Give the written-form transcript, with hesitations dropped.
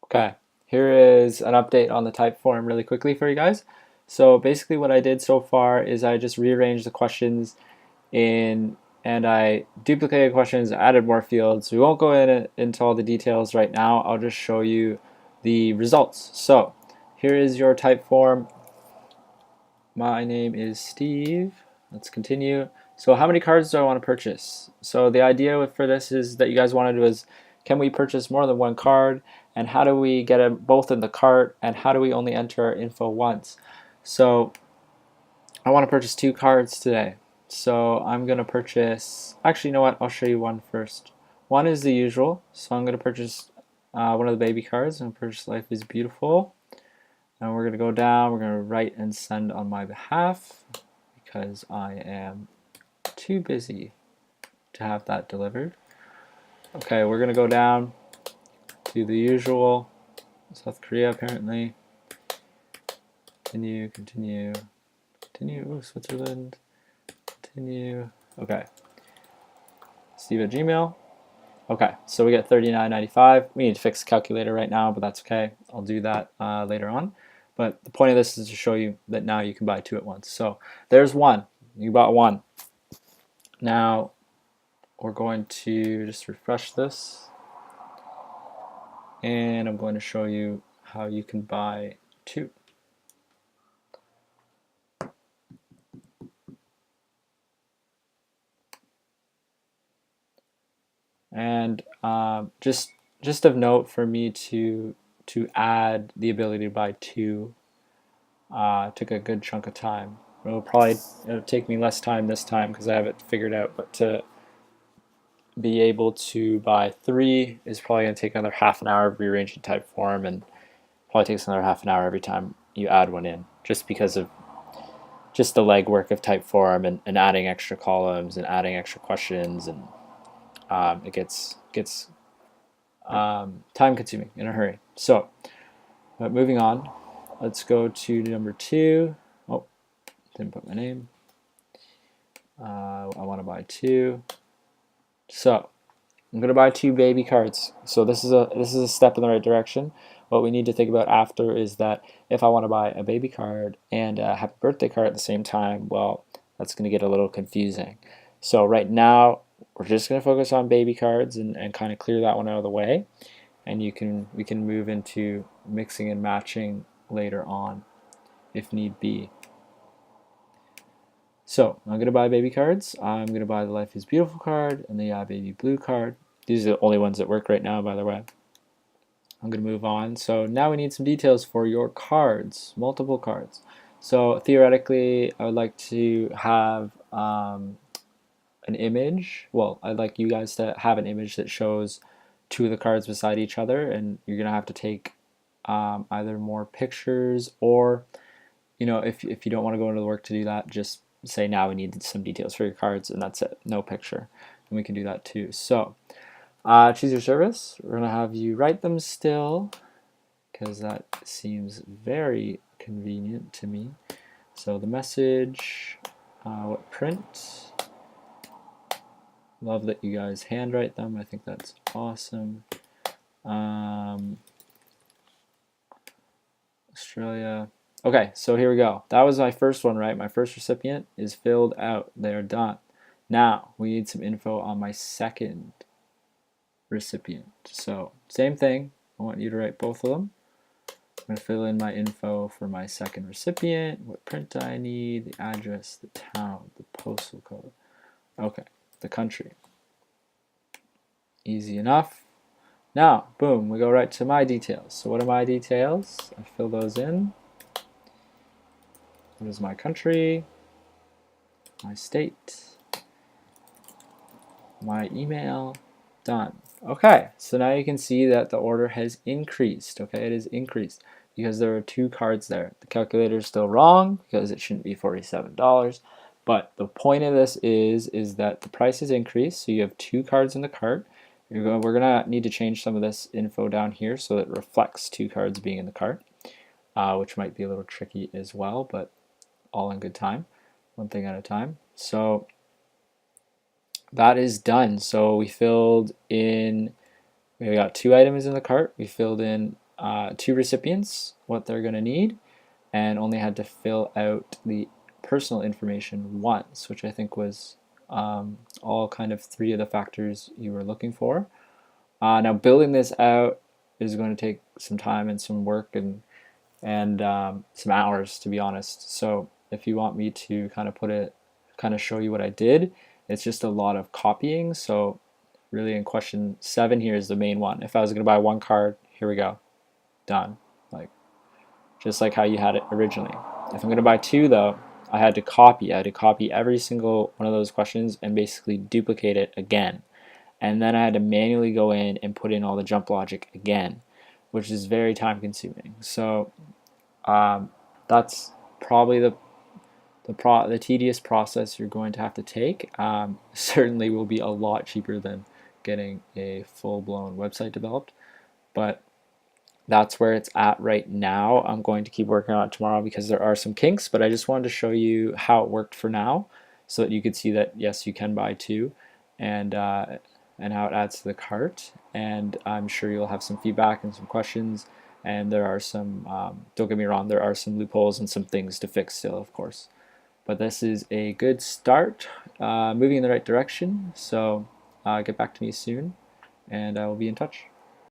Okay, here is an update on the type form really quickly for you guys. So basically what I did so far is I just rearranged the questions in and I duplicated questions, added more fields. We won't go into all the details right now. I'll just show you the results. So here is your type form. My name is Steve. Let's continue. So how many cards do I want to purchase? So the idea for this is that you guys wanted was, can we purchase more than one card? And how do we get them both in the cart? And how do we only enter our info once? So I want to purchase 2 cards today. So I'm going to purchase, actually, you know what? I'll show you one first. One is the usual. So I'm going to purchase one of the baby cards. I'm going to purchase Life is Beautiful. And we're going to go down, we're going to write and send on my behalf because I am too busy to have that delivered. Okay, we're going to go down to the usual, South Korea apparently. Continue, continue, continue, ooh, Switzerland, continue. Okay, Steve at Gmail. Okay, so we get $39.95. We need to fix the calculator right now, but that's okay. I'll do that later on. But the point of this is to show you that now you can buy 2 at once. So there's one. You bought 1. Now we're going to just refresh this. And I'm going to show you how you can buy 2. And just of note for me to add the ability to buy 2 took a good chunk of time. It'll take me less time this time because I have it figured out, but to be able to buy 3 is probably going to take another half an hour of rearranging type form, and probably takes another half an hour every time you add one in, just because of just the legwork of type form and adding extra columns and adding extra questions, and it gets time consuming in a hurry. So moving on, let's go to number 2. Oh, didn't put my name. I want to buy 2. So I'm going to buy 2 baby cards. So this is a step in the right direction. What we need to think about after is that if I want to buy a baby card and a happy birthday card at the same time, well, that's going to get a little confusing. So right now we're just going to focus on baby cards and kind of clear that one out of the way, and we can move into mixing and matching later on if need be. So I'm going to buy baby cards. I'm going to buy the Life is Beautiful card and the Baby Blue card. These are the only ones that work right now, by the way. I'm going to move on. So now we need some details for your cards, multiple cards. So theoretically, I would like to have an image. Well, I'd like you guys to have an image that shows 2 of the cards beside each other, and you're going to have to take either more pictures, or if you don't want to go into the work to do that, just say now we need some details for your cards, and that's it, no picture, and we can do that too. So choose your service. We're going to have you write them still because that seems very convenient to me. So the message, what print. Love that you guys handwrite them. I think that's awesome. Australia. Okay, so here we go. That was my first one, right? My first recipient is filled out. They're done. Now we need some info on my second recipient. So same thing. I want you to write both of them. I'm going to fill in my info for my second recipient, what print I need, the address, the town, the postal code. Okay, the country. Easy enough. Now, boom, we go right to my details. So what are my details? I fill those in. What is my country? My state? My email? Done. Okay, so now you can see that the order has increased. Okay, it is increased because there are 2 cards there. The calculator is still wrong because it shouldn't be $47. But the point of this is that the price has increased, so you have 2 cards in the cart. We're going to need to change some of this info down here so that it reflects 2 cards being in the cart, which might be a little tricky as well, but all in good time, one thing at a time. So that is done. So we filled in, we got 2 items in the cart. We filled in two recipients what they're going to need, and only had to fill out the personal information once, which I think was all kind of three of the factors you were looking for. Now building this out is going to take some time and some work and some hours, to be honest. So if you want me to kind of show you what I did, it's just a lot of copying. So really in question 7 here is the main one. If I was going to buy one card, here we go, done. Like just like how you had it originally. If I'm going to buy 2 though, I had to copy. I had to copy every single one of those questions and basically duplicate it again. And then I had to manually go in and put in all the jump logic again, which is very time consuming. So that's probably the tedious process you're going to have to take. Certainly will be a lot cheaper than getting a full-blown website developed, but that's where it's at right now. I'm going to keep working on it tomorrow because there are some kinks, but I just wanted to show you how it worked for now so that you could see that yes, you can buy 2, and how it adds to the cart. And I'm sure you'll have some feedback and some questions, and there are some, don't get me wrong, there are some loopholes and some things to fix still, of course. But this is a good start, moving in the right direction. So get back to me soon, and I will be in touch.